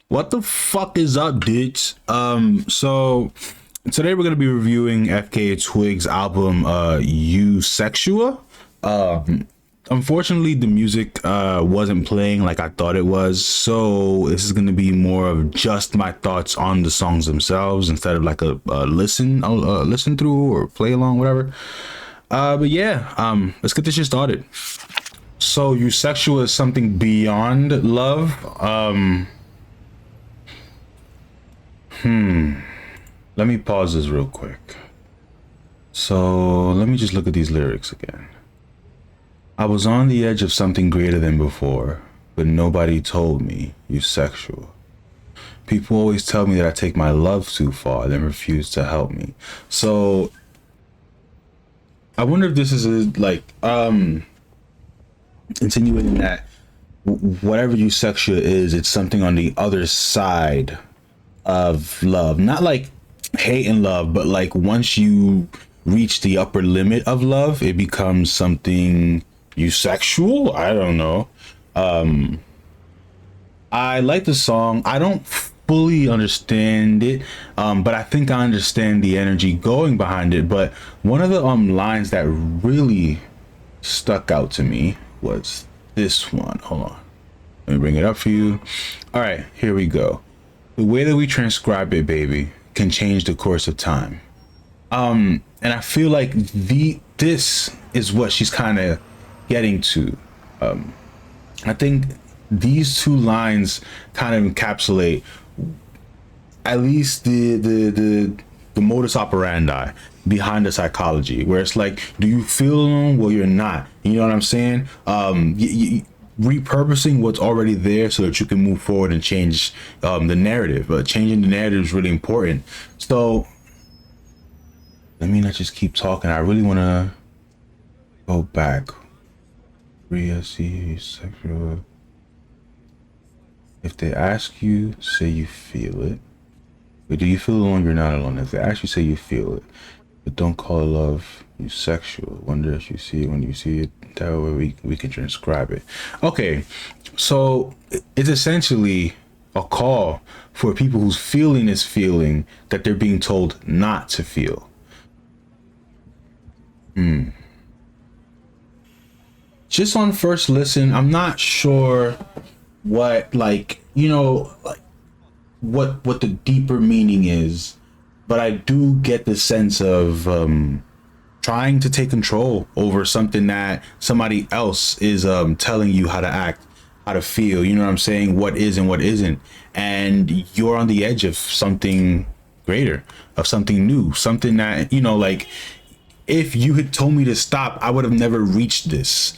What the fuck is up, dudes? So today we're gonna be reviewing Fka Twigs' album, Eusexua. Unfortunately, the music wasn't playing like I thought it was, so this is gonna be more of just my thoughts on the songs themselves instead of like a listen through or play along, whatever. But yeah, let's get this shit started. So Eusexua is something beyond love. Let me pause this real quick. So let me just look at these lyrics again. I was on the edge of something greater than before, but nobody told me Eusexual. People always tell me that I take my love too far, then refuse to help me. So I wonder if this is insinuating that whatever Eusexia is, it's something on the other side of love, not like hate and love, but like once you reach the upper limit of love, it becomes something eusexual. I don't know. I like the song. I don't fully understand it, but I think I understand the energy going behind it. But one of the lines that really stuck out to me was this one. Hold on, let me bring it up for you. All right, here we go. The way that we transcribe it, baby, can change the course of time. And I feel like this is what she's kind of getting to. I think these two lines kind of encapsulate at least the modus operandi behind the psychology, where it's like, do you feel alone? Well, you're not. You know what I'm saying? Repurposing what's already there so that you can move forward and change the narrative. Changing the narrative is really important. So let me not just keep talking. I really want to go back. Sexual. If they ask you, say you feel it. But do you feel alone? You're not alone. If they ask you, say you feel it. But don't call it love Eusexual. Wonder if you see it when you see it. That way we can transcribe it. Okay, so it's essentially a call for people who's feeling this feeling that they're being told not to feel. Just on first listen, I'm not sure what what the deeper meaning is, but I do get the sense of trying to take control over something that somebody else is telling you how to act, how to feel. You know what I'm saying? What is and what isn't, and you're on the edge of something greater, of something new, something that, like, if you had told me to stop, I would have never reached this.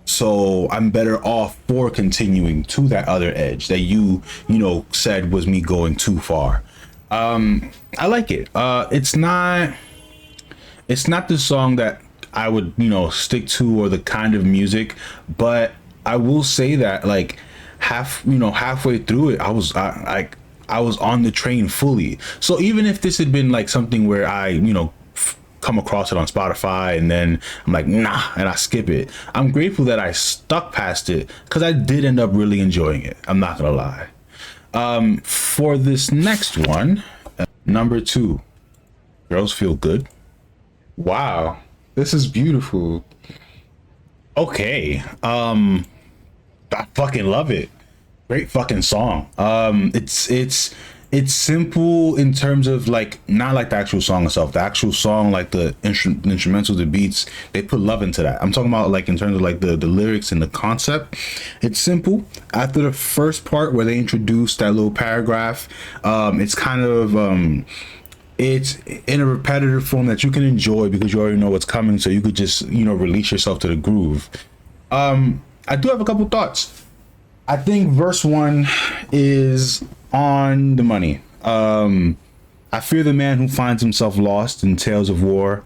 So I'm better off for continuing to that other edge that you said was me going too far. I like it. It's not the song that I would, stick to, or the kind of music, but I will say that like halfway through it, I was on the train fully. So even if this had been like something where I, come across it on Spotify and then I'm like, nah, and I skip it, I'm grateful that I stuck past it, because I did end up really enjoying it. I'm not gonna lie. For this next one, number 2, Girls Feel Good. Wow, this is beautiful. Okay, I fucking love it. Great fucking song. It's simple in terms of like, not like the actual song itself. The actual song, like the instrumentals, the beats, they put love into that. I'm talking about like in terms of like the lyrics and the concept. It's simple. After the first part where they introduce that little paragraph, it's kind of it's in a repetitive form that you can enjoy because you already know what's coming, so you could just release yourself to the groove. I do have a couple thoughts. I think verse 1 is on the money. I fear the man who finds himself lost in tales of war,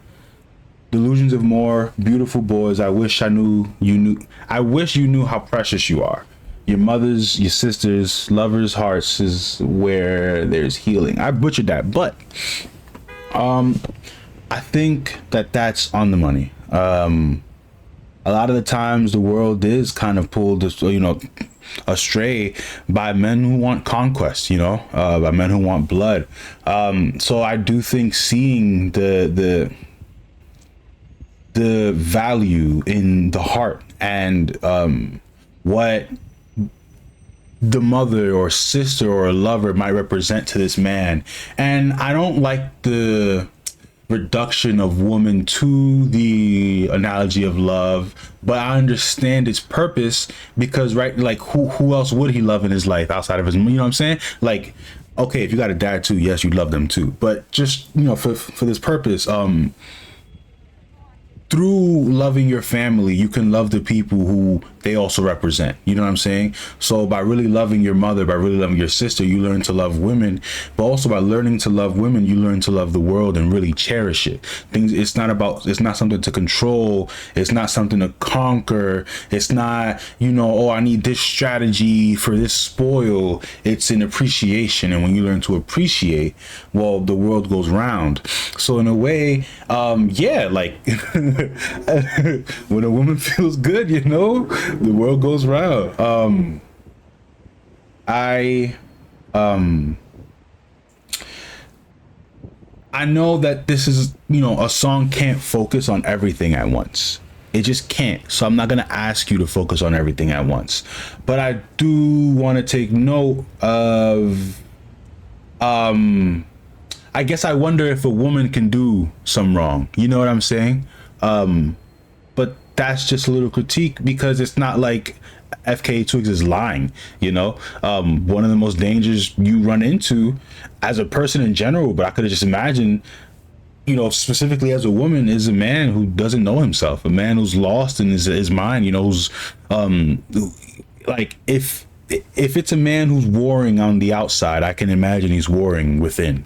delusions of more beautiful boys. I wish you knew how precious you are. Your mother's, your sister's, lovers' hearts is where there's healing. I butchered that, but I think that's on the money. A lot of the times the world is kind of pulled this, astray by men who want conquest, you know, by men who want blood. So I do think seeing the value in the heart and what the mother or sister or lover might represent to this man. And I don't like the reduction of woman to the analogy of love, but I understand its purpose because, right, like who else would he love in his life outside of his, you know what I'm saying? Like, okay, if you got a dad too, yes, you love them too, but just, you know, for this purpose, through loving your family, you can love the people who they also represent. You know what I'm saying? So by really loving your mother, by really loving your sister, you learn to love women, but also by learning to love women, you learn to love the world and really cherish it. It's not something to control. It's not something to conquer. It's not, you know, oh, I need this strategy for this spoil. It's an appreciation. And when you learn to appreciate, well, the world goes round. So in a way, yeah, like when a woman feels good, you know, the world goes round. I know that this is, you know, a song can't focus on everything at once. It just can't. So I'm not going to ask you to focus on everything at once. But I do want to take note of, I guess I wonder if a woman can do some wrong. You know what I'm saying? But that's just a little critique because it's not like Fka Twigs is lying, you know. One of the most dangers you run into as a person in general, but I could have just imagined, you know, specifically as a woman, is a man who doesn't know himself, a man who's lost in his mind, you know, who's like if it's a man who's warring on the outside, I can imagine he's warring within.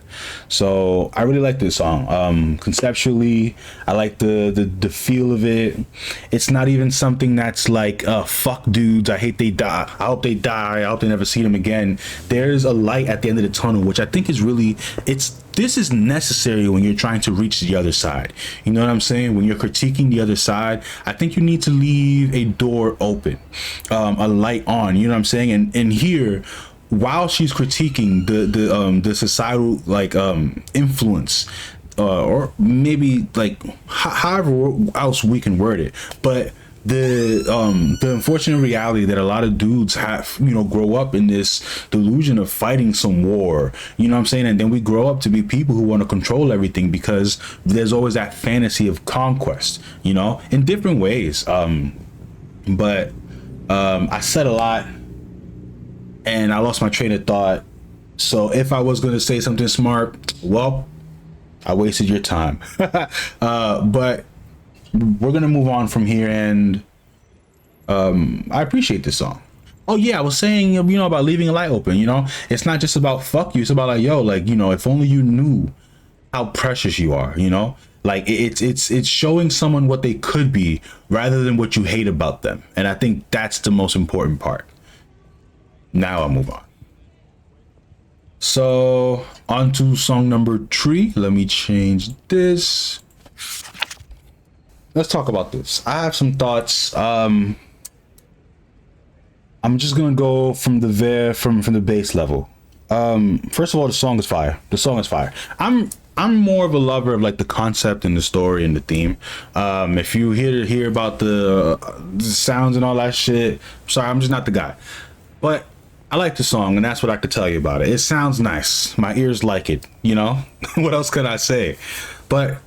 So I really like this song. Conceptually, I like the feel of it. It's not even something that's like, fuck dudes, I hate they die, I hope they die, I hope they never see them again. There's a light at the end of the tunnel, which I think is really, this is necessary when you're trying to reach the other side. You know what I'm saying? When you're critiquing the other side, I think you need to leave a door open, a light on, you know what I'm saying? And here, while she's critiquing the societal like influence, or maybe like however else we can word it, but the unfortunate reality that a lot of dudes have, you know, grow up in this delusion of fighting some war, you know what I'm saying? And then we grow up to be people who want to control everything because there's always that fantasy of conquest, you know, in different ways. But I said a lot and I lost my train of thought. So if I was going to say something smart, well, I wasted your time. But we're gonna move on from here, and I appreciate this song. Oh yeah, I was saying, you know, about leaving a light open. You know, it's not just about fuck you. It's about like, yo, like, you know, if only you knew how precious you are. You know, like it's showing someone what they could be rather than what you hate about them. And I think that's the most important part. Now I'll move on. So on to song number 3. Let me change this. Let's talk about this. I have some thoughts. I'm just gonna go from the base level. First of all, the song is fire. The song is fire. I'm more of a lover of like the concept and the story and the theme. If you hear about the sounds and all that shit, sorry, I'm just not the guy. But I like the song, and that's what I could tell you about it. It sounds nice. My ears like it. You know, what else could I say? But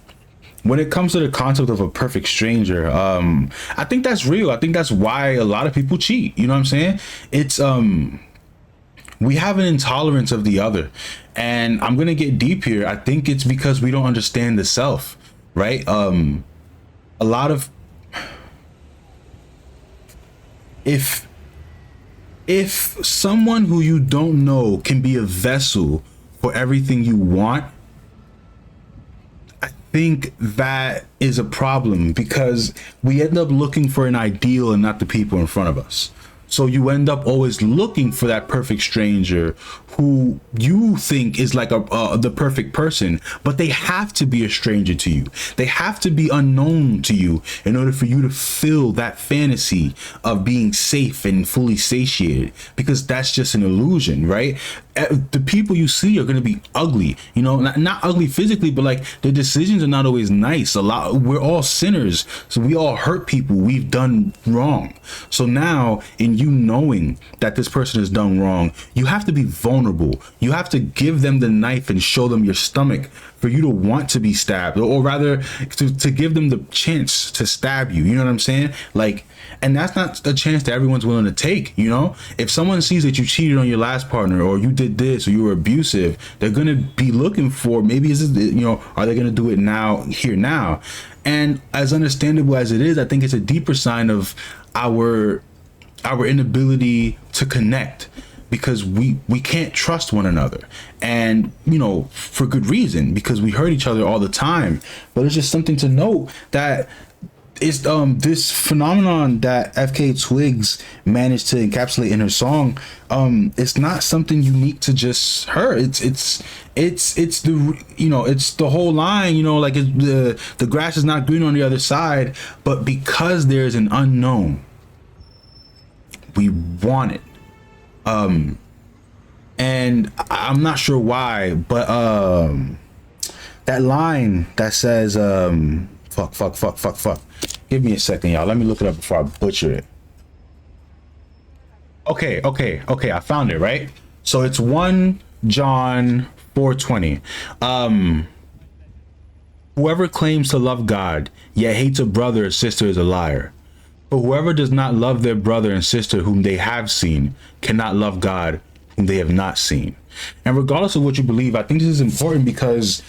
when it comes to the concept of a perfect stranger, I think that's real. I think that's why a lot of people cheat. You know what I'm saying? It's we have an intolerance of the other, and I'm gonna get deep here. I think it's because we don't understand the self, right? A lot of if someone who you don't know can be a vessel for everything you want, think that is a problem because we end up looking for an ideal and not the people in front of us. So you end up always looking for that perfect stranger who you think is like the perfect person, but they have to be a stranger to you. They have to be unknown to you in order for you to feel that fantasy of being safe and fully satiated, because that's just an illusion, right? The people you see are going to be ugly, you know, not ugly physically, but like their decisions are not always nice. A lot, we're all sinners, so we all hurt people, we've done wrong. So now, in you knowing that this person has done wrong, you have to be vulnerable. You have to give them the knife and show them your stomach for you to want to be stabbed, or rather to give them the chance to stab you. You know what I'm saying? Like, and that's not the chance that everyone's willing to take. You know, if someone sees that you cheated on your last partner, or you did this, or you were abusive, they're gonna be looking for, maybe is this, you know, are they gonna do it now, here now? And as understandable as it is, I think it's a deeper sign of our inability to connect, because we can't trust one another, and you know, for good reason, because we hurt each other all the time. But it's just something to note that it's this phenomenon that Fka Twigs managed to encapsulate in her song. It's not something unique to just her. It's the, you know, it's the whole line, you know, like the grass is not green on the other side, but because there's an unknown, we want it. And I'm not sure why, but that line that says fuck. Give me a second, y'all. Let me look it up before I butcher it. Okay. I found it, right? So it's 1 John 4:20. Whoever claims to love God yet hates a brother or sister is a liar. But whoever does not love their brother and sister whom they have seen cannot love God whom they have not seen. And regardless of what you believe, I think this is important, because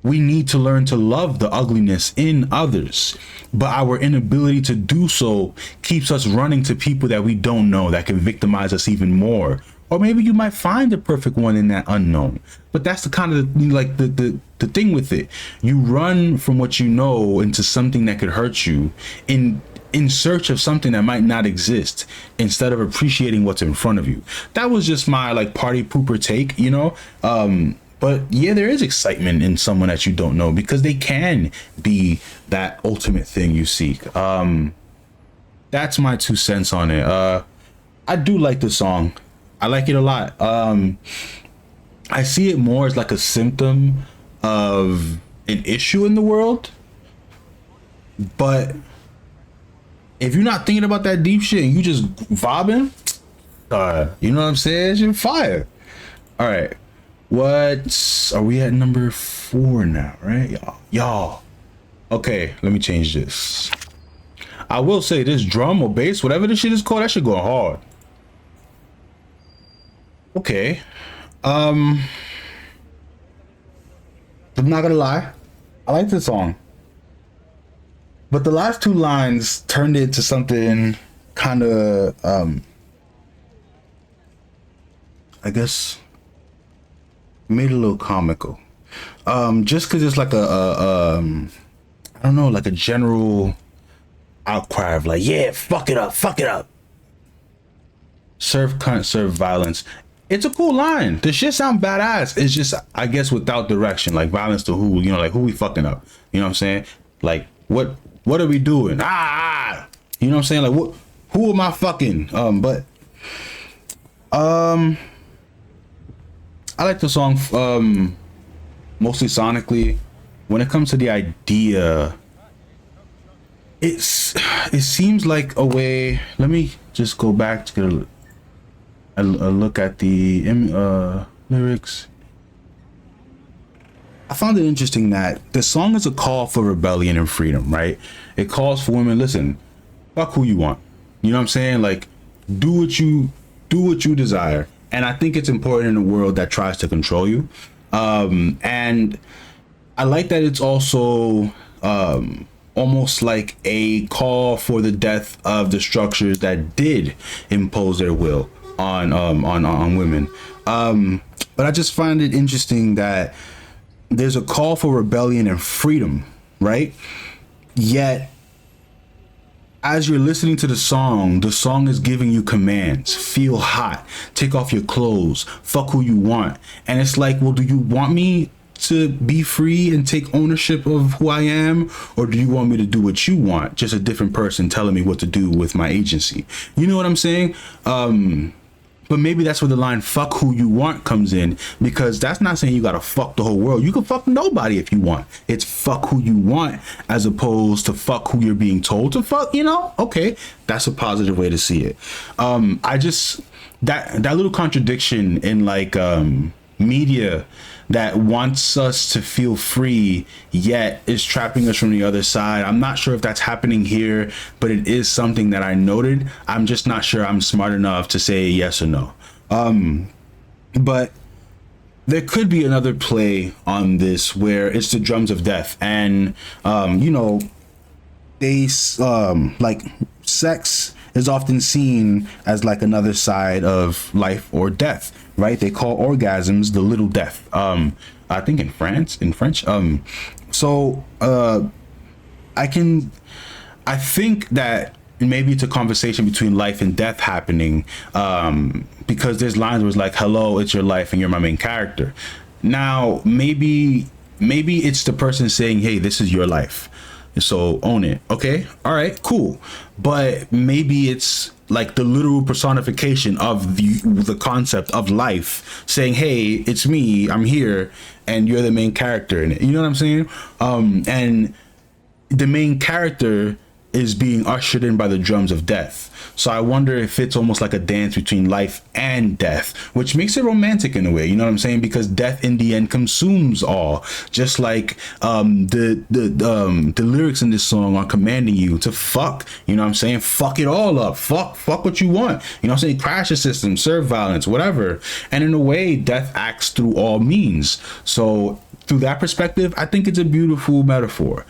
we need to learn to love the ugliness in others, but our inability to do so keeps us running to people that we don't know, that can victimize us even more. Or maybe you might find the perfect one in that unknown, but that's the kind of the thing with it. You run from what you know into something that could hurt you in search of something that might not exist, instead of appreciating what's in front of you. That was just my like party pooper take, you know. But yeah, there is excitement in someone that you don't know, because they can be that ultimate thing you seek. That's my 2 cents on it. I do like the song. I like it a lot. I see it more as like a symptom of an issue in the world. But if you're not thinking about that deep shit and you just vibing, you know what I'm saying? You're fire. All right. What are we at? Number 4 now, right? Y'all. Okay, let me change this. I will say this drum or bass, whatever this shit is called, that shit going hard. Okay. I'm not gonna lie, I like this song, but the last 2 lines turned it to something kind of I guess made it a little comical, just because it's like I don't know, like a general outcry of like, yeah, fuck it up, serve cunt, serve violence. It's a cool line. The shit sound badass. It's just, I guess, without direction. Like, violence to who? You know, like, who we fucking up? You know what I'm saying? Like, what are we doing? You know what I'm saying? Like, who am I fucking? But I like the song mostly sonically. When it comes to the idea, it seems like a way. Let me just go back to get a look at the lyrics. I found it interesting that the song is a call for rebellion and freedom, right? It calls for women, listen, fuck who you want. You know what I'm saying? Like, do what you desire. And I think it's important in a world that tries to control you. And I like that it's also almost like a call for the death of the structures that did impose their will on women. But I just find it interesting that there's a call for rebellion and freedom, right? Yet as you're listening to the song is giving you commands. Feel hot, take off your clothes, fuck who you want. And it's like, well, do you want me to be free and take ownership of who I am, or do you want me to do what you want, just a different person telling me what to do with my agency? You know what I'm saying? But maybe that's where the line "fuck who you want" comes in, because that's not saying you gotta fuck the whole world. You can fuck nobody if you want. It's fuck who you want as opposed to fuck who you're being told to fuck. You know? Okay, that's a positive way to see it. I just that little contradiction in like media that wants us to feel free yet is trapping us from the other side. I'm not sure if that's happening here, but it is something that I noted. I'm just not sure I'm smart enough to say yes or no. But there could be another play on this where it's the drums of death, and you know, they like sex is often seen as like another side of life or death, right? They call orgasms the little death. I think in French. So I think that maybe it's a conversation between life and death happening, because there's lines where it's like, hello, it's your life and you're my main character. Now maybe it's the person saying, hey, this is your life, so own it. Okay, all right, cool. But maybe it's like the literal personification of the concept of life, saying, hey, it's me, I'm here, and you're the main character in it. You know what I'm saying? And the main character is being ushered in by the drums of death. So I wonder if it's almost like a dance between life and death, which makes it romantic in a way. You know what I'm saying? Because death in the end consumes all. Just like the lyrics in this song are commanding you to fuck. You know what I'm saying? Fuck it all up. Fuck what you want. You know what I'm saying? Crash the system, serve violence, whatever. And in a way, death acts through all means. So through that perspective, I think it's a beautiful metaphor.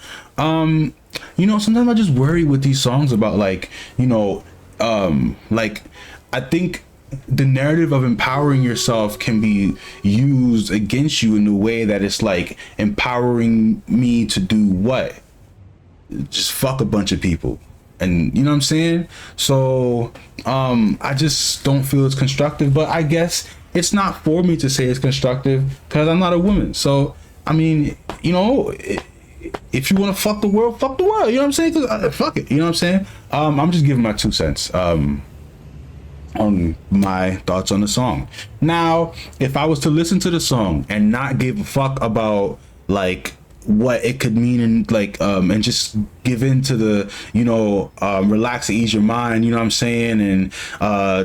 You know, sometimes I just worry with these songs about like, you know, like I think the narrative of empowering yourself can be used against you in a way that it's like empowering me to do what? Just fuck a bunch of people. And you know what I'm saying? So I just don't feel it's constructive, but I guess it's not for me to say it's constructive because I'm not a woman. So I mean, you know, if you want to fuck the world, fuck the world. You know what I'm saying? 'Cause, fuck it. You know what I'm saying? I'm just giving my 2 cents on my thoughts on the song. Now, if I was to listen to the song and not give a fuck about like what it could mean, and like and just give in to the, you know, relax and ease your mind, you know what I'm saying, and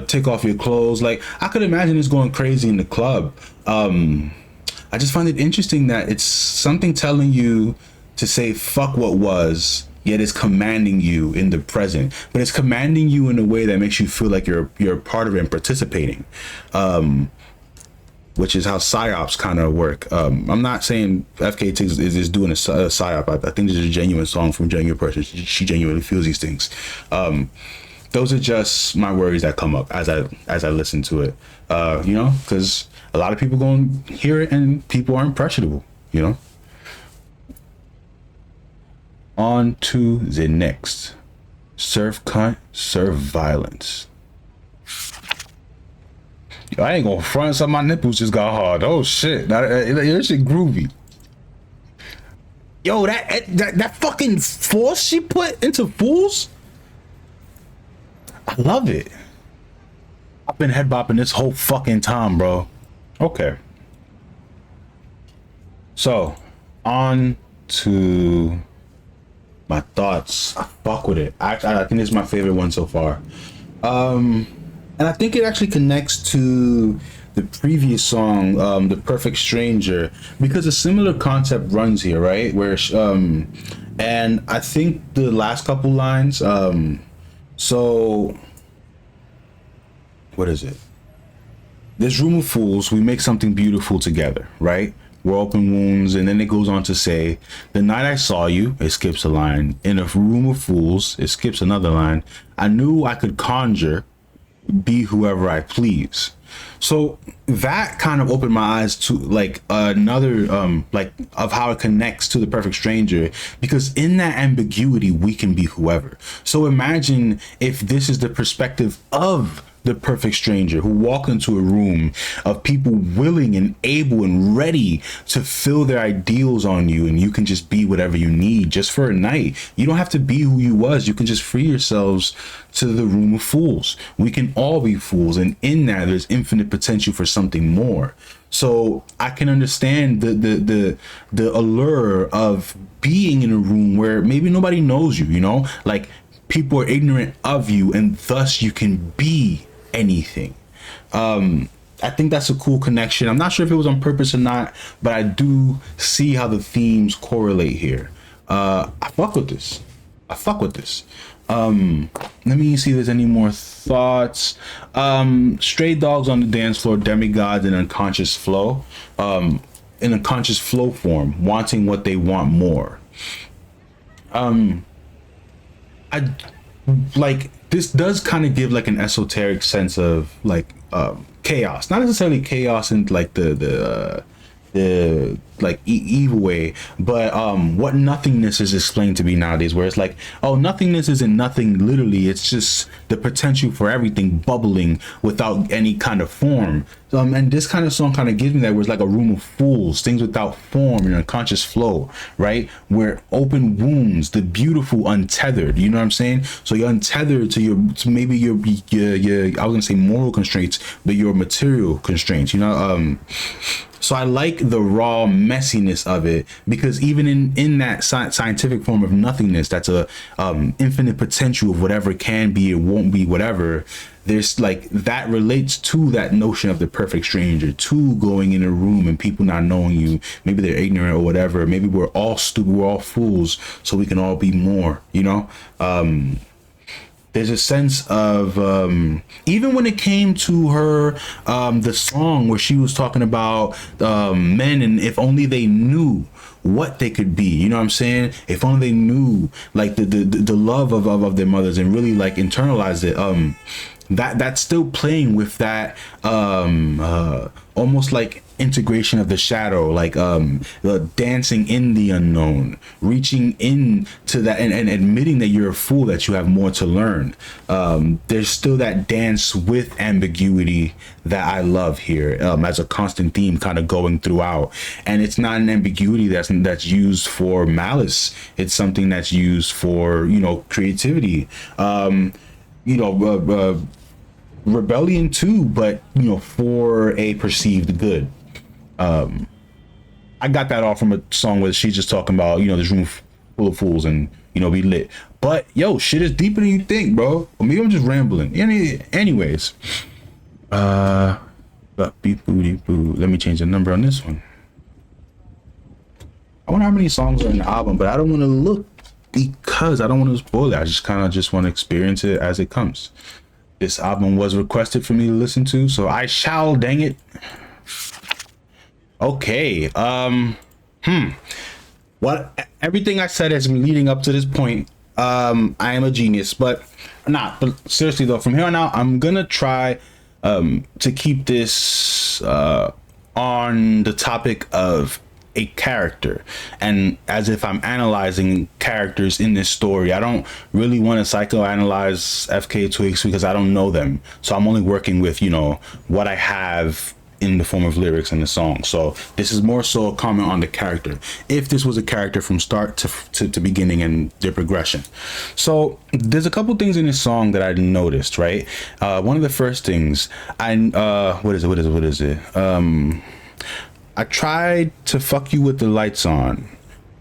take off your clothes, like I could imagine this going crazy in the club. I just find it interesting that it's something telling you to say fuck what was, yet it's commanding you in the present, but it's commanding you in a way that makes you feel like you're part of it and participating, which is how psyops kind of work. I'm not saying Fka Twigs is doing a psyop. I think this is a genuine song from a genuine person. She genuinely feels these things. Those are just my worries that come up as I listen to it. You know, because a lot of people gonna hear it and people are impressionable. You know. On to the next. Serve cunt, serve violence. Yo, I ain't gonna front, some of my nipples just got hard. Oh shit, that shit groovy. Yo, that fucking force she put into Fools, I love it. I've been head bopping this whole fucking time, bro. Okay. So, on to my thoughts. I fuck with it. I think this is my favorite one so far. And I think it actually connects to the previous song, The Perfect Stranger, because a similar concept runs here, right? Where, and I think the last couple lines, so, what is it? This room of fools, we make something beautiful together, right? We're open wounds, and then it goes on to say, the night I saw you, it skips a line, in a room of fools, it skips another line, I knew I could conjure, be whoever I please. So that kind of opened my eyes to like another like of how it connects to the perfect stranger, because in that ambiguity we can be whoever. So imagine if this is the perspective of the perfect stranger who walk into a room of people willing and able and ready to fill their ideals on you, and you can just be whatever you need just for a night. You don't have to be who you was. You can just free yourselves to the room of fools. We can all be fools, and in that there's infinite potential for something more. So I can understand the allure of being in a room where maybe nobody knows you, you know, like people are ignorant of you, and thus you can be anything. I think that's a cool connection. I'm not sure if it was on purpose or not, but I do see how the themes correlate here. I fuck with this. Let me see if there's any more thoughts. Stray dogs on the dance floor, demigods in unconscious flow, in a conscious flow form, wanting what they want more. I like this does kind of give like an esoteric sense of like chaos, not necessarily chaos in like the like evil way, but what nothingness is explained to be nowadays, where it's like, oh, nothingness isn't nothing literally, it's just the potential for everything bubbling without any kind of form. And this kind of song kind of gives me that, where it's like a room of fools, things without form and unconscious flow, right? Where open wounds, the beautiful untethered, you know what I'm saying? So you're untethered to maybe your I was gonna say moral constraints, but your material constraints, you know. So I like the raw messiness of it, because even in that scientific form of nothingness, that's a infinite potential of whatever can be, it won't be, whatever. There's like that relates to that notion of the perfect stranger, to going in a room and people not knowing you. Maybe they're ignorant or whatever. Maybe we're all stupid, we're all fools, so we can all be more, you know. There's a sense of even when it came to her the song where she was talking about men, and if only they knew what they could be, you know what I'm saying? If only they knew like the love of their mothers and really like internalized it. That's still playing with that almost like integration of the shadow, like dancing in the unknown, reaching in to that, and admitting that you're a fool, that you have more to learn. There's still that dance with ambiguity that I love here, as a constant theme kind of going throughout. And it's not an ambiguity that's used for malice. It's something that's used for, you know, creativity, rebellion too, but you know, for a perceived good. I got that all from a song where she's just talking about, you know, this room full of fools and, you know, be lit. But yo, shit is deeper than you think, bro. Or maybe I'm just rambling. Anyways, let me change the number on this one. I wonder how many songs are in the album, but I don't want to look because I don't want to spoil it. I just kind of just want to experience it as it comes. This album was requested for me to listen to, so I shall, dang it. Okay. What everything I said has been leading up to this point. I am a genius, but seriously though, from here on out, I'm gonna try to keep this on the topic of a character, and as if I'm analyzing characters in this story. I don't really want to psychoanalyze Fka Twigs because I don't know them, so I'm only working with, you know, what I have in the form of lyrics in the song. So this is more so a comment on the character, if this was a character from start to beginning and their progression. So there's a couple things in this song that I noticed, right? One of the first things what is it? I tried to fuck you with the lights on,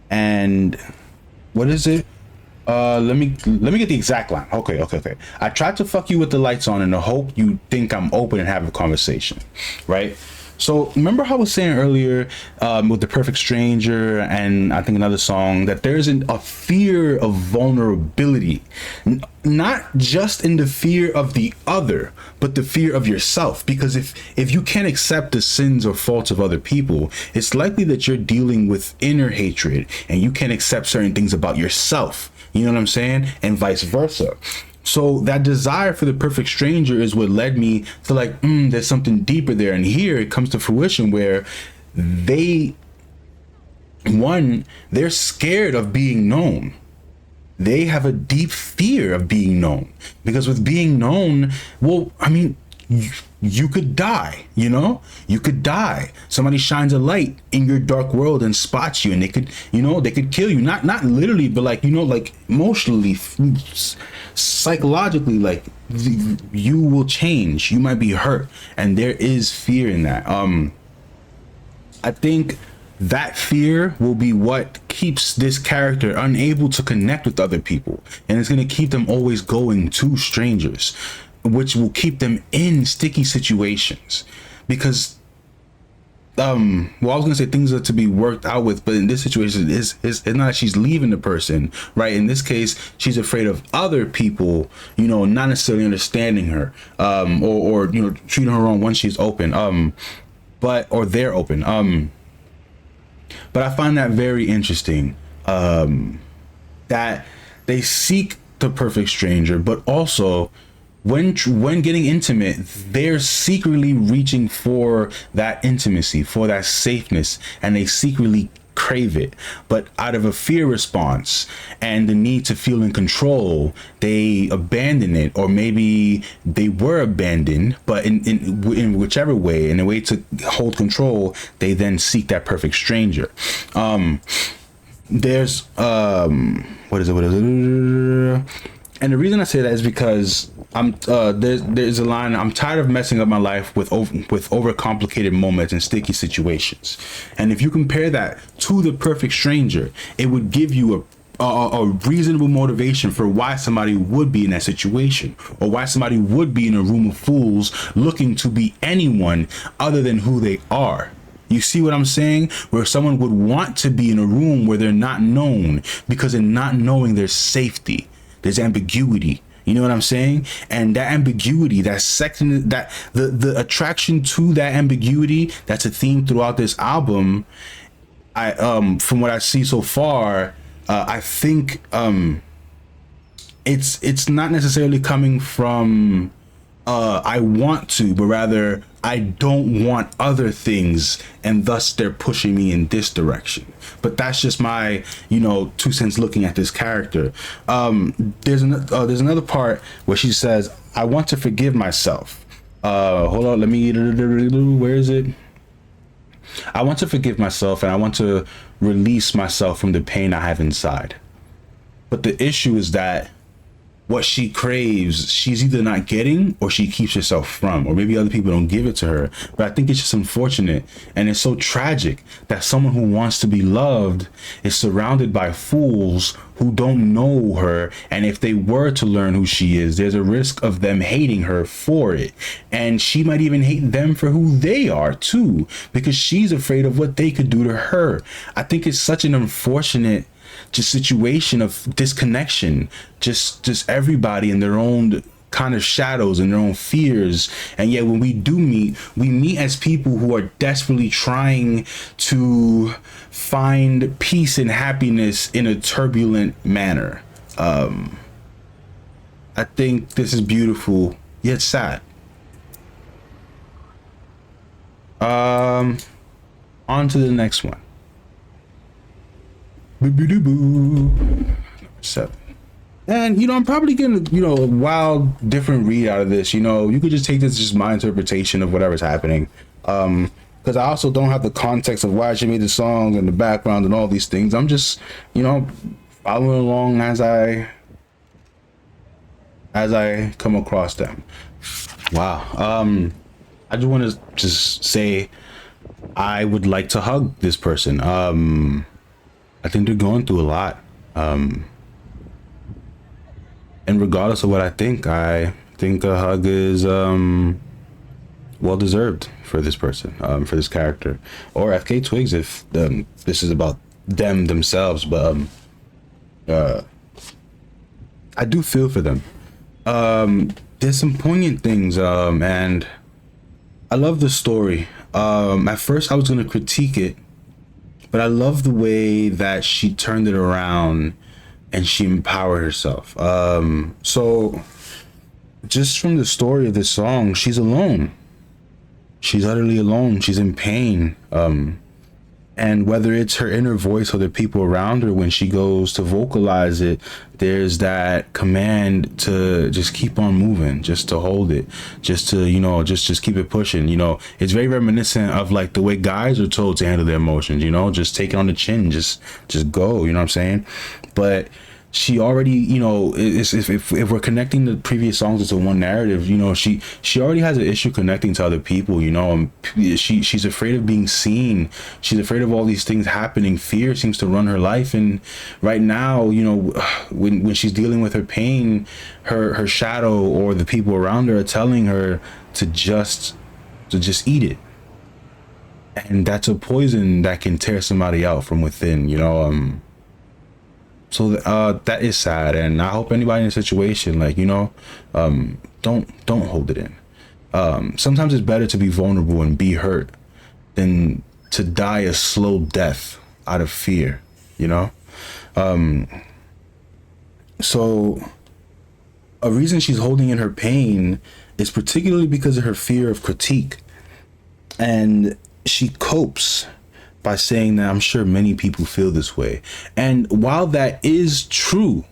and what is it? Let me get the exact line. Okay. I tried to fuck you with the lights on in the hope you think I'm open and have a conversation, right? So remember how I was saying earlier with the perfect stranger, and I think another song, that there's a fear of vulnerability, not just in the fear of the other, but the fear of yourself. Because if you can't accept the sins or faults of other people, it's likely that you're dealing with inner hatred and you can't accept certain things about yourself. You know what I'm saying? And vice versa. So that desire for the perfect stranger is what led me to like, there's something deeper there. And here it comes to fruition where they, one, they're scared of being known. They have a deep fear of being known, because with being known, well, I mean, you could die, you could die. Somebody shines a light in your dark world and spots you, and they could, they could kill you. Not literally, but like, like emotionally, psychologically, like you will change, you might be hurt. And there is fear in that. I think that fear will be what keeps this character unable to connect with other people, and it's going to keep them always going to strangers, which will keep them in sticky situations. Because I was gonna say things are to be worked out with, but in this situation it's not that she's leaving the person, right? In this case, she's afraid of other people, not necessarily understanding her, or treating her wrong once she's open, or they're open. But I find that very interesting, that they seek the perfect stranger, but also when getting intimate, they're secretly reaching for that intimacy, for that safeness, and they secretly crave it. But out of a fear response and the need to feel in control, they abandon it. Or maybe they were abandoned, but in whichever way, in a way to hold control, they then seek that perfect stranger. There's what is it? And the reason I say that is because there's a line: I'm tired of messing up my life with overcomplicated moments and sticky situations. And if you compare that to the perfect stranger, it would give you a reasonable motivation for why somebody would be in that situation, or why somebody would be in a room of fools looking to be anyone other than who they are. You see what I'm saying? Where someone would want to be in a room where they're not known, because in not knowing there's safety, there's ambiguity. You know what I'm saying? And that ambiguity, that section, that the attraction to that ambiguity, that's a theme throughout this album. From what I see so far, I think it's not necessarily coming from I want to, but rather I don't want other things, and thus they're pushing me in this direction. But that's just my 2 cents looking at this character. There's another part where she says, I want to forgive myself. Hold on, where is it? I want to forgive myself, and I want to release myself from the pain I have inside. But the issue is that what she craves, she's either not getting, or she keeps herself from, or maybe other people don't give it to her. But I think it's just unfortunate, and it's so tragic that someone who wants to be loved is surrounded by fools who don't know her, and if they were to learn who she is, there's a risk of them hating her for it, and she might even hate them for who they are too, because she's afraid of what they could do to her. I think it's such an unfortunate just situation of disconnection, just everybody in their own kind of shadows and their own fears. And yet when we do meet, we meet as people who are desperately trying to find peace and happiness in a turbulent manner. I think this is beautiful yet sad. On to the next one. Number 7. And I'm probably getting a wild different read out of this. You could just take this as just my interpretation of whatever's happening, because I also don't have the context of why she made the song and the background and all these things. I'm just following along as I come across them. Wow. I just want to just say I would like to hug this person. I think they're going through a lot. And regardless of what I think a hug is well deserved for this person, for this character, or Fka Twigs if this is about them themselves. But I do feel for them. There's some poignant things, and I love the story. At first I was going to critique it, but I love the way that she turned it around and she empowered herself. So just from the story of this song, she's alone. She's utterly alone. She's in pain. And whether it's her inner voice or the people around her, when she goes to vocalize it, there's that command to just keep on moving, just to hold it, just to, just keep it pushing. It's very reminiscent of like the way guys are told to handle their emotions, just take it on the chin, just go, you know what I'm saying? But she already, if we're connecting the previous songs into one narrative, she already has an issue connecting to other people, she's afraid of being seen. She's afraid of all these things happening. Fear seems to run her life. And right now, when she's dealing with her pain, her shadow or the people around her are telling her to just eat it. And that's a poison that can tear somebody out from within, So that is sad, and I hope anybody in a situation, like, don't hold it in. Sometimes it's better to be vulnerable and be hurt than to die a slow death out of fear, So a reason she's holding in her pain is particularly because of her fear of critique, and she copes by saying that I'm sure many people feel this way. And while that is true,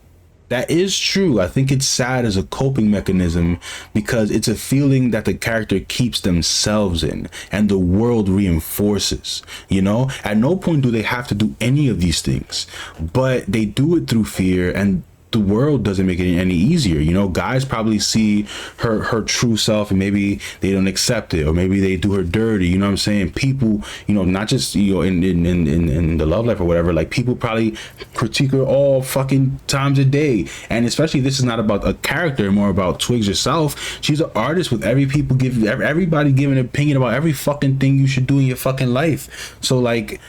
I think it's sad as a coping mechanism because it's a feeling that the character keeps themselves in and the world reinforces. At no point do they have to do any of these things, but they do it through fear, and the world doesn't make it any easier. Guys probably see her true self and maybe they don't accept it, or maybe they do her dirty. You know what I'm saying? People, not just in the love life or whatever, like people probably critique her all fucking times a day. And especially, this is not about a character, more about Twigs herself. She's an artist with everybody giving an opinion about every fucking thing you should do in your fucking life. So like,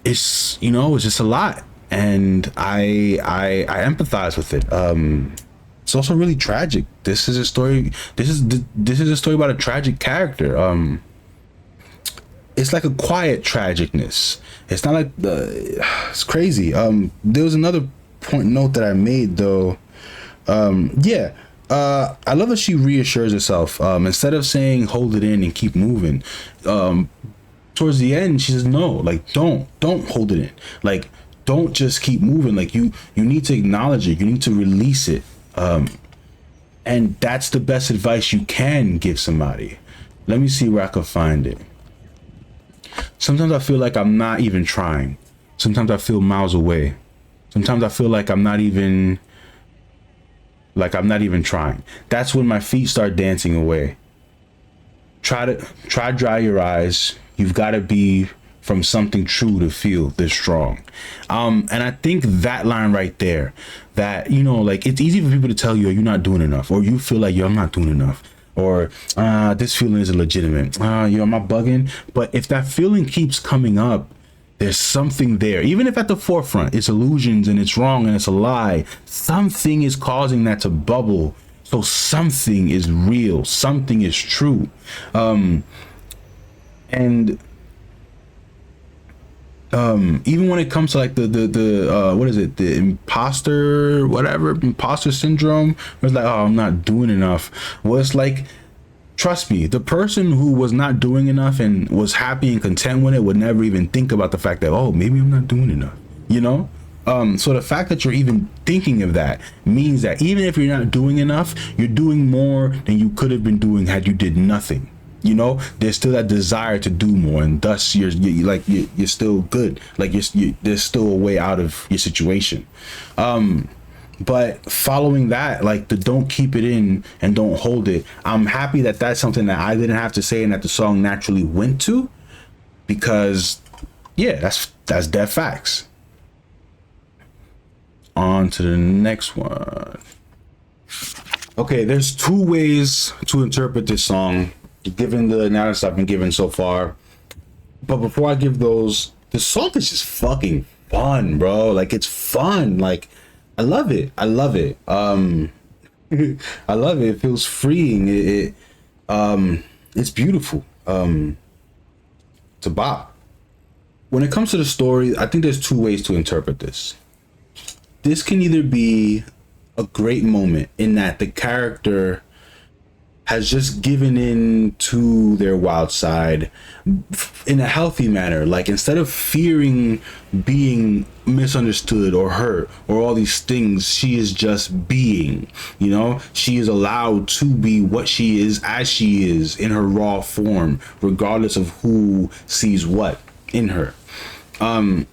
it's it's just a lot. And I empathize with it. It's also really tragic. This is a story. This is a story about a tragic character. It's like a quiet tragicness. It's not like it's crazy. There was another note that I made though. I love that she reassures herself. Instead of saying hold it in and keep moving. Towards the end, she says no. Like don't hold it in. Like, don't just keep moving. Like you need to acknowledge it. You need to release it. And that's the best advice you can give somebody. Let me see where I can find it. Sometimes I feel like I'm not even trying. Sometimes I feel miles away. Sometimes I feel like I'm not even trying. That's when my feet start dancing away. Try dry your eyes. You've got to be from something true to feel this strong. And I think that line right there, that, like, it's easy for people to tell you, you're not doing enough, or you feel like, I'm not doing enough, or this feeling is illegitimate. Am I bugging? But if that feeling keeps coming up, there's something there. Even if at the forefront it's illusions and it's wrong and it's a lie, something is causing that to bubble. So something is real, something is true. And even when it comes to like the what is it, the imposter syndrome, it's like, I'm not doing enough. Well, it's like, trust me, the person who was not doing enough and was happy and content with it would never even think about the fact that, maybe I'm not doing enough, so the fact that you're even thinking of that means that even if you're not doing enough, you're doing more than you could have been doing had you did nothing. There's still that desire to do more, and thus you're still good. Like there's still a way out of your situation. But following that, like the don't keep it in and don't hold it, I'm happy that that's something that I didn't have to say and that the song naturally went to, because that's dead facts. On to the next one. Okay, there's two ways to interpret this song, given the analysis I've been given so far. But before I give those, the song is just fucking fun, bro. Like, it's fun. Like, I love it. I love it. I love it. It feels freeing. It's beautiful. It's a bop. When it comes to the story, I think there's two ways to interpret this. This can either be a great moment in that the character has just given in to their wild side in a healthy manner. Like, instead of fearing being misunderstood or hurt or all these things, she is just being, you know, she is allowed to be what she is as she is in her raw form, regardless of who sees what in her. And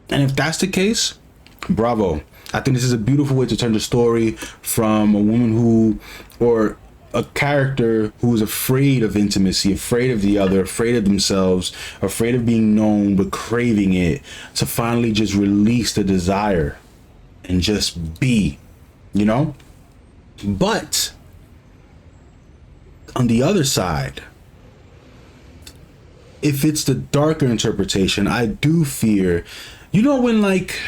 if that's the case, bravo. I think this is a beautiful way to turn the story from a woman who, or a character who is afraid of intimacy, afraid of the other, afraid of themselves, afraid of being known, but craving it, to finally just release the desire and just be, you know? But on the other side, if it's the darker interpretation, I do fear, you know, when like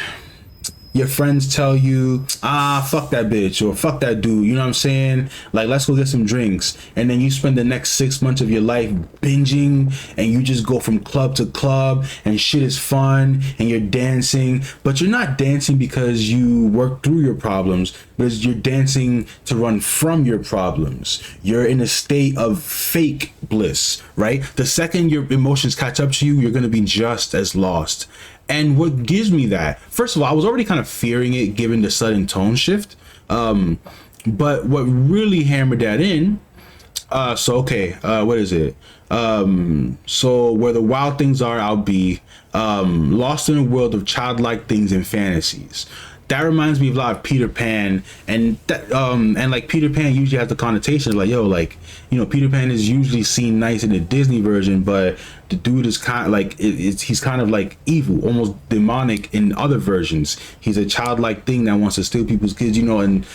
your friends tell you, fuck that bitch or fuck that dude, you know what I'm saying? Like, let's go get some drinks. And then you spend the next 6 months of your life binging, and you just go from club to club, and shit is fun, and you're dancing, but you're not dancing because you work through your problems, but you're dancing to run from your problems. You're in a state of fake bliss, right? The second your emotions catch up to you, you're going to be just as lost. And what gives me that, first of all, I was already kind of fearing it given the sudden tone shift. But what really hammered that in, what is it? So where the wild things are, I'll be lost in a world of childlike things and fantasies. That reminds me of a lot of Peter Pan, and that, and like Peter Pan usually has the connotation of like, yo, like, you know, Peter Pan is usually seen nice in the Disney version, but the dude is kind of like, he's kind of like evil, almost demonic in other versions. He's a childlike thing that wants to steal people's kids, you know, and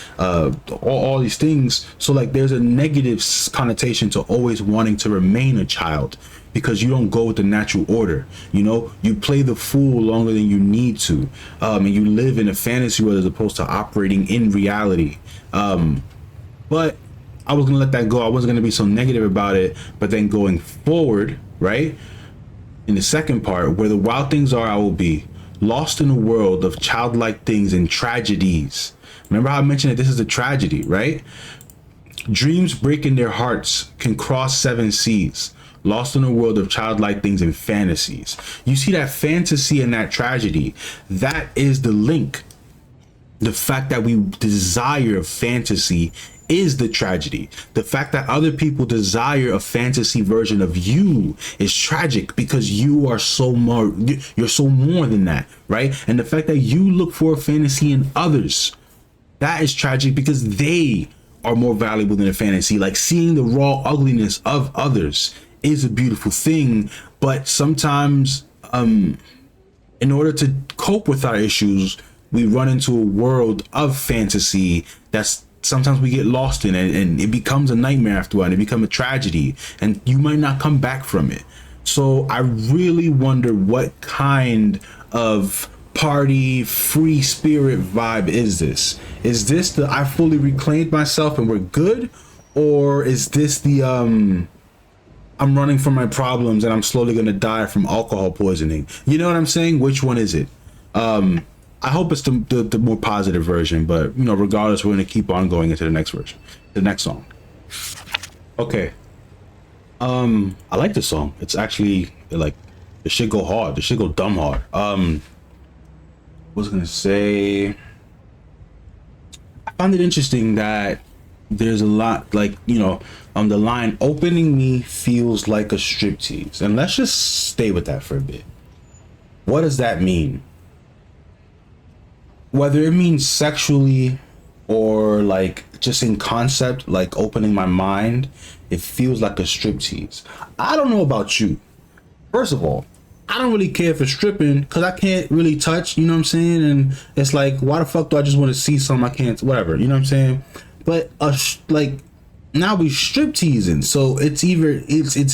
all these things. So like, there's a negative connotation to always wanting to remain a child, because you don't go with the natural order. You know, you play the fool longer than you need to, and you live in a fantasy world as opposed to operating in reality. But I was gonna let that go. I wasn't gonna be so negative about it. But then going forward, right, in the second part, where the wild things are, I will be lost in a world of childlike things and tragedies. Remember how I mentioned that this is a tragedy, right? Dreams breaking their hearts can cross 7 seas. Lost in a world of childlike things and fantasies. You see that fantasy and that tragedy, that is the link. The fact that we desire fantasy is the tragedy. The fact that other people desire a fantasy version of you is tragic, because you are you're so more than that, right? And the fact that you look for a fantasy in others, that is tragic, because they are more valuable than a fantasy. Like, seeing the raw ugliness of others is a beautiful thing, but sometimes in order to cope with our issues, we run into a world of fantasy that's sometimes we get lost in it, and it becomes a nightmare after a while, and it becomes a tragedy, and you might not come back from it. So I really wonder what kind of party free spirit vibe is this? Is this the I fully reclaimed myself and we're good? Or is this the I'm running from my problems and I'm slowly going to die from alcohol poisoning? You know what I'm saying? Which one is it? I hope it's the more positive version, but you know, regardless, we're going to keep on going into the next version, the next song. Okay. I like this song. It's actually like, the shit go hard. The shit go dumb hard. Was gonna say, I found it interesting that there's a lot, like, you know, the line opening me feels like a striptease, and let's just stay with that for a bit. What does that mean? Whether it means sexually or like just in concept, like opening my mind, it feels like a striptease. I don't know about you. First of all, I don't really care for stripping, because I can't really touch, you know what I'm saying? And it's like, why the fuck do I just want to see something I can't, whatever, you know what I'm saying? But like, now we strip teasing, so it's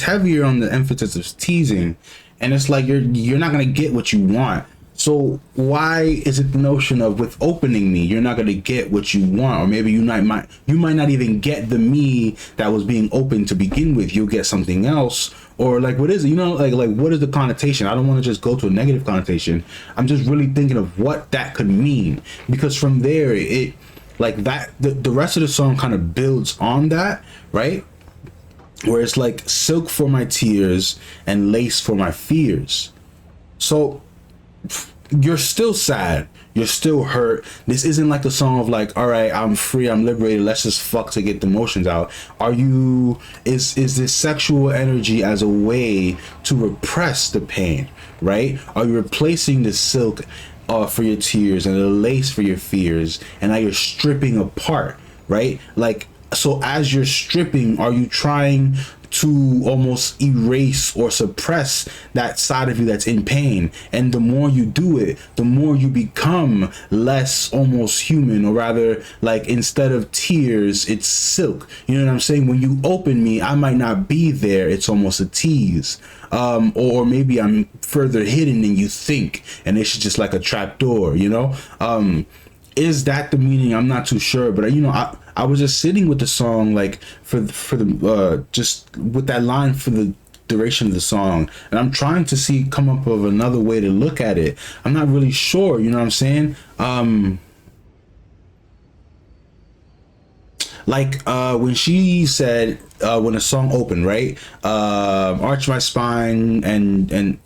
heavier on the emphasis of teasing, and it's like you're not gonna get what you want. So why is it the notion of, with opening me, you're not gonna get what you want, or maybe you might not even get the me that was being open to begin with. You'll get something else, or like, what is it? You know, like what is the connotation? I don't want to just go to a negative connotation. I'm just really thinking of what that could mean, because from there like that, the rest of the song kind of builds on that, right? Where it's like silk for my tears and lace for my fears. So you're still sad, you're still hurt. This isn't like a song of like, all right, I'm free, I'm liberated, let's just fuck to get the emotions out. Are you, is this sexual energy as a way to repress the pain, right? Are you replacing the silk for your tears and the lace for your fears, and now you're stripping apart, right? Like, so as you're stripping, are you trying to almost erase or suppress that side of you that's in pain? And the more you do it, the more you become less almost human, or rather, like, instead of tears, it's silk. You know what I'm saying? When you open me, I might not be there. It's almost a tease. Or maybe I'm further hidden than you think, and it's just like a trap door, you know? Is that the meaning? I'm not too sure, but you know, I was just sitting with the song, like, for the just with that line for the duration of the song, and I'm trying to come up with another way to look at it. I'm not really sure, you know what I'm saying? Like when she said, when the song opened, right? Arch my spine and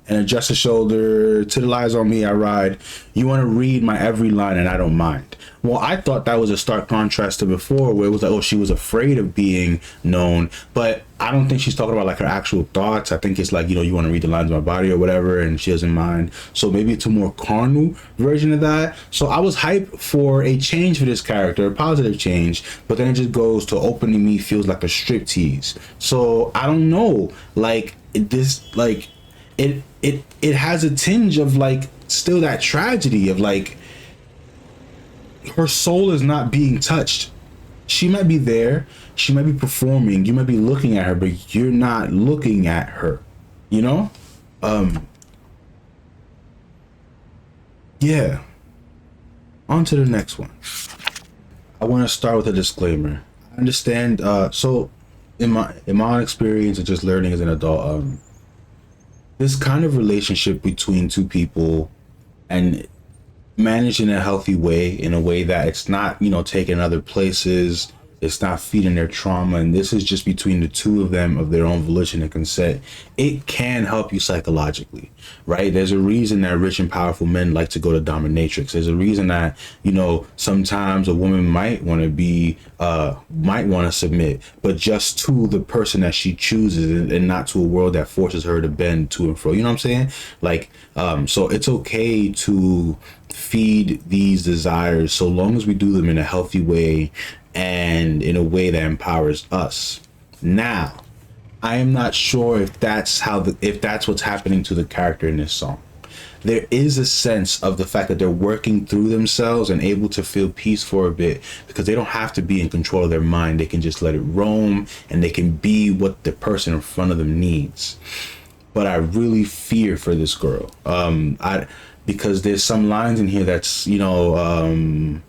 adjust the shoulder, to the lies on me I ride. You want to read my every line and I don't mind. Well, I thought that was a stark contrast to before, where it was like, oh, she was afraid of being known. But I don't think she's talking about like her actual thoughts. I think it's like, you know, you want to read the lines of my body or whatever, and she doesn't mind. So maybe it's a more carnal version of that. So I was hyped for a change for this character, a positive change, but then it just goes to opening me feels like a striptease. So I don't know, like this, like it has a tinge of like still that tragedy of like, her soul is not being touched. She might be there, she might be performing, you might be looking at her, but you're not looking at her, you know? Yeah. On to the next one. I want to start with a disclaimer. I understand, so in my own experience of just learning as an adult, this kind of relationship between two people and managed in a healthy way, in a way that it's not, you know, taking other places, it's not feeding their trauma, and this is just between the two of them of their own volition and consent. It can help you psychologically, right? There's a reason that rich and powerful men like to go to dominatrix. There's a reason that, you know, sometimes a woman might want to submit, but just to the person that she chooses, and not to a world that forces her to bend to and fro. You know what I'm saying? Like, so it's okay to feed these desires so long as we do them in a healthy way and in a way that empowers us. Now, I am not sure if that's what's happening to the character in this song. There is a sense of the fact that they're working through themselves and able to feel peace for a bit, because they don't have to be in control of their mind. They can just let it roam, and they can be what the person in front of them needs. But I really fear for this girl. Because there's some lines in here that's, you know,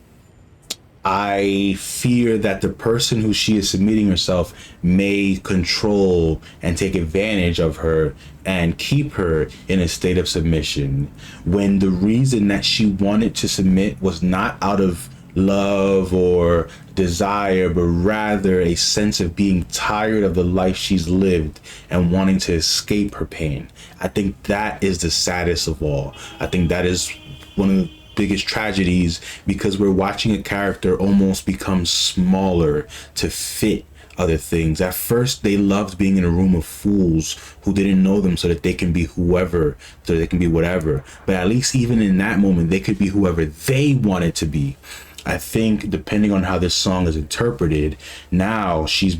I fear that the person who she is submitting herself may control and take advantage of her and keep her in a state of submission, when the reason that she wanted to submit was not out of love or desire, but rather a sense of being tired of the life she's lived and wanting to escape her pain. I think that is the saddest of all. I think that is one of the biggest tragedies, because we're watching a character almost become smaller to fit other things. At first, they loved being in a room of fools who didn't know them, so that they can be whoever, so they can be whatever. But at least even in that moment, they could be whoever they wanted to be. I think depending on how this song is interpreted, now she's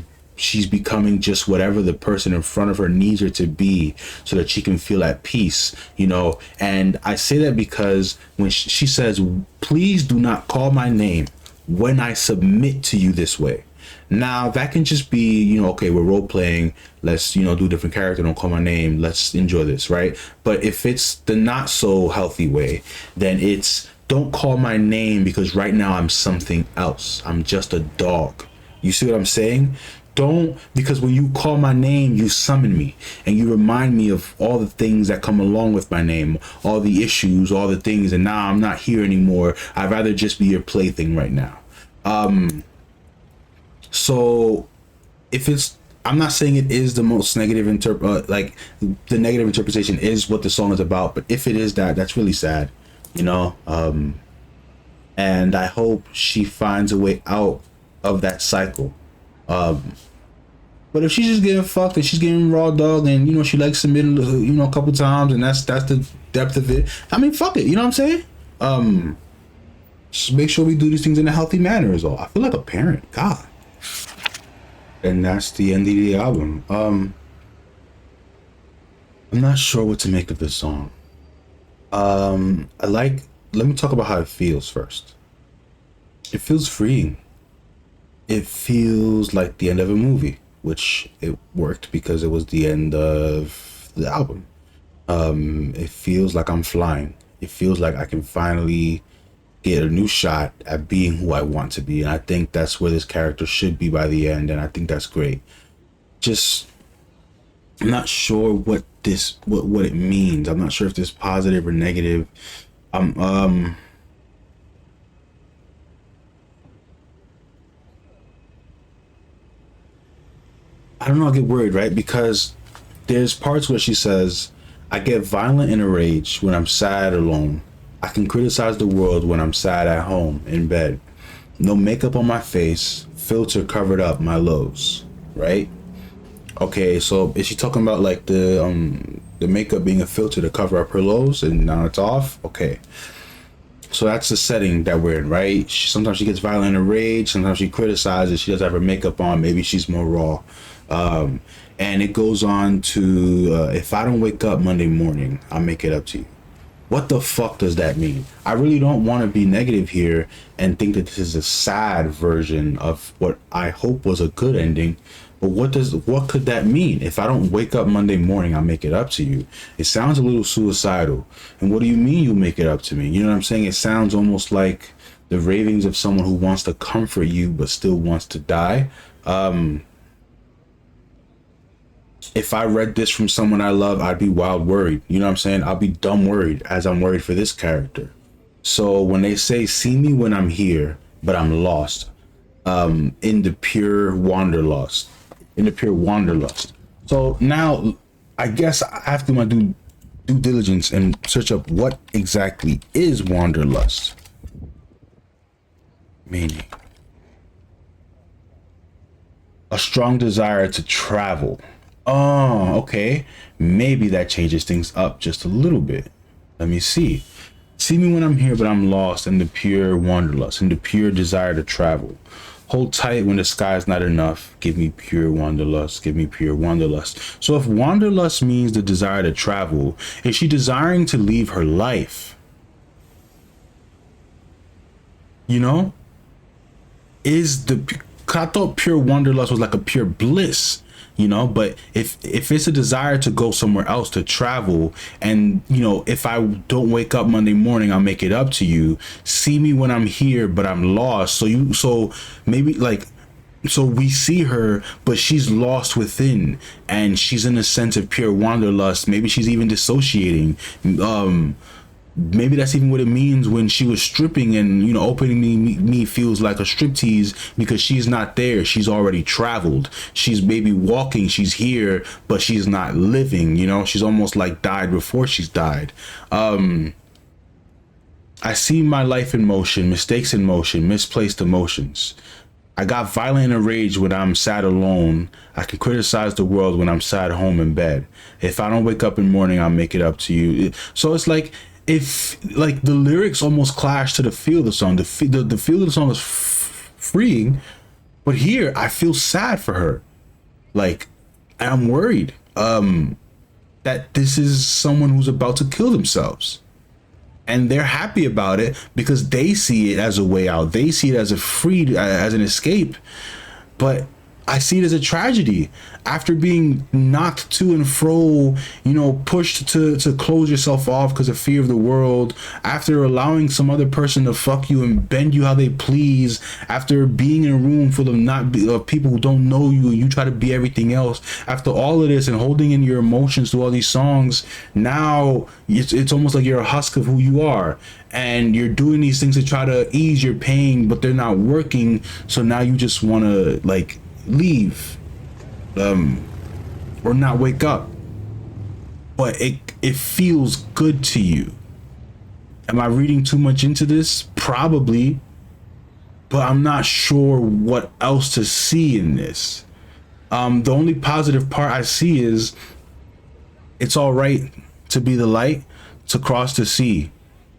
becoming just whatever the person in front of her needs her to be, so that she can feel at peace, you know. And I say that because when she says, please do not call my name when I submit to you this way. Now that can just be, you know, okay, we're role playing, let's, you know, do a different character, don't call my name, let's enjoy this, right? But if it's the not so healthy way, then it's, don't call my name because right now I'm something else. I'm just a dog. You see what I'm saying? Don't, because when you call my name, you summon me and you remind me of all the things that come along with my name, all the issues, all the things. And now I'm not here anymore. I'd rather just be your plaything right now. So if it's, I'm not saying it is the most negative like the negative interpretation is what the song is about, but if it is that, that's really sad, you know. And I hope she finds a way out of that cycle. But if she's just getting fucked and she's getting raw dog, and you know she likes submitting, you know, a couple times, and that's the depth of it. I mean, fuck it, you know what I'm saying? Just make sure we do these things in a healthy manner is all. I feel like a parent, God. And that's the end of the album. I'm not sure what to make of this song. I like. Let me talk about how it feels first. It feels freeing. It feels like the end of a movie, which it worked because it was the end of the album. It feels like I'm flying. It feels like I can finally get a new shot at being who I want to be, and I think that's where this character should be by the end, and I think that's great. Just, I'm not sure what it means. I'm not sure if this is positive or negative. I don't know, I get worried, right? Because there's parts where she says, I get violent in a rage when I'm sad alone. I can criticize the world when I'm sad at home, in bed. No makeup on my face, filter covered up my lows, right? Okay, so is she talking about like the makeup being a filter to cover up her lows and now it's off? Okay. So that's the setting that we're in, right? Sometimes she gets violent in a rage, sometimes she criticizes, she doesn't have her makeup on, maybe she's more raw. And it goes on to, if I don't wake up Monday morning, I'll make it up to you. What the fuck does that mean? I really don't want to be negative here and think that this is a sad version of what I hope was a good ending. But what could that mean? If I don't wake up Monday morning, I'll make it up to you. It sounds a little suicidal. And what do you mean you make it up to me? You know what I'm saying? It sounds almost like the ravings of someone who wants to comfort you but still wants to die. If I read this from someone I love, I'd be wild worried. You know what I'm saying? I'll be dumb worried, as I'm worried for this character. So when they say, see me when I'm here, but I'm lost, in the pure wanderlust, So now I guess I have to do my due diligence and search up what exactly is wanderlust. Meaning, a strong desire to travel. Oh, okay. Maybe that changes things up just a little bit. Let me see. See me when I'm here, but I'm lost in the pure wanderlust, in the pure desire to travel. Hold tight when the sky is not enough. Give me pure wanderlust. Give me pure wanderlust. So if wanderlust means the desire to travel, is she desiring to leave her life? You know? I thought pure wanderlust was like a pure bliss. You know, but if it's a desire to go somewhere else, to travel, and you know, if I don't wake up Monday morning, I'll make it up to you. See me when I'm here, but I'm lost. So maybe like, so we see her, but she's lost within, and she's in a sense of pure wanderlust. Maybe she's even dissociating. Maybe that's even what it means when she was stripping, and you know, opening me feels like a striptease because she's not there. She's already traveled. She's maybe walking. She's here, but she's not living. You know, she's almost like died before she's died. I see my life in motion, mistakes in motion, misplaced emotions. I got violent in a rage when I'm sad alone. I can criticize the world when I'm sad home in bed. If I don't wake up in the morning, I'll make it up to you. So it's like, if like the lyrics almost clash to the feel of the song. The feel of the song is freeing, but here I feel sad for her. Like, I'm worried that this is someone who's about to kill themselves, and they're happy about it because they see it as a way out. They see it as as an escape. But I see it as a tragedy. After being knocked to and fro, pushed to close yourself off because of fear of the world, after allowing some other person to fuck you and bend you how they please, after being in a room full of of people who don't know you, and you try to be everything else, after all of this and holding in your emotions through all these songs, now it's almost like you're a husk of who you are, and you're doing these things to try to ease your pain, but they're not working. So now you just want to like leave, or not wake up, but it feels good to you. Am I reading too much into this? Probably, but I'm not sure what else to see in this. The only positive part I see is it's all right to be the light, to cross the sea,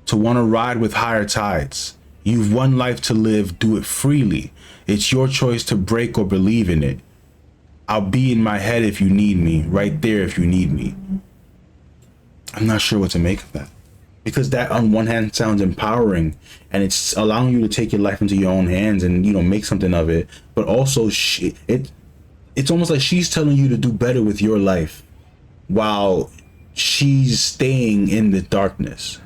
to want to ride with higher tides. You've one life to live, do it freely. It's your choice to break or believe in it. I'll be in my head if you need me, right there if you need me. I'm not sure what to make of that. Because that on one hand sounds empowering, and it's allowing you to take your life into your own hands and, make something of it. But also it's almost like she's telling you to do better with your life while she's staying in the darkness.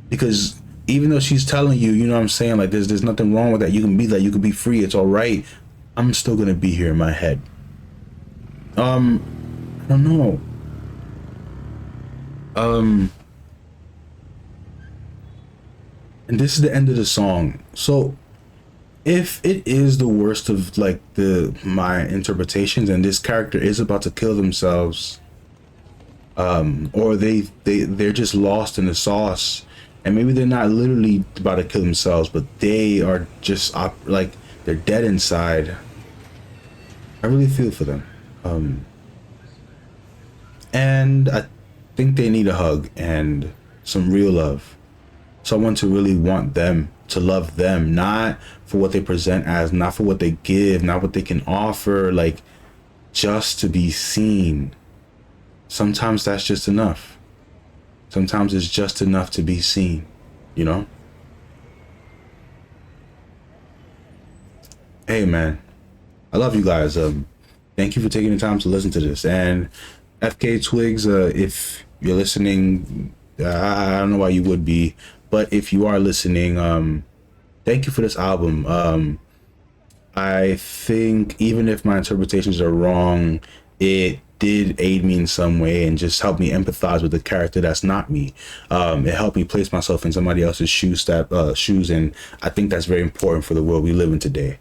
Because even though she's telling you, you know what I'm saying, like there's nothing wrong with that. You can be that, you can be free, it's all right. I'm still gonna be here in my head. I don't know. And this is the end of the song. So if it is the worst of like my interpretations, and this character is about to kill themselves, or they're just lost in the sauce, and maybe they're not literally about to kill themselves, but they are just like they're dead inside. I really feel for them. And I think they need a hug and some real love. Someone to really want them, to love them, not for what they present as, not for what they give, not what they can offer, like just to be seen. Sometimes that's just enough. Sometimes it's just enough to be seen, Hey man, I love you guys. Thank you for taking the time to listen to this. And Fka Twigs, if you're listening, I don't know why you would be, but if you are listening, thank you for this album. I think even if my interpretations are wrong, it did aid me in some way and just helped me empathize with the character that's not me. It helped me place myself in somebody else's shoes, and I think that's very important for the world we live in today.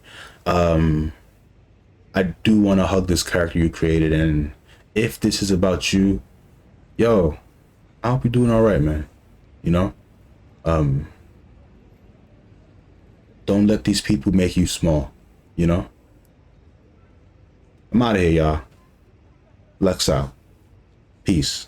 I do want to hug this character you created, and if this is about you, yo, I hope you're doing all right, man. Don't let these people make you small, I'm out of here, y'all. Lex out. Peace.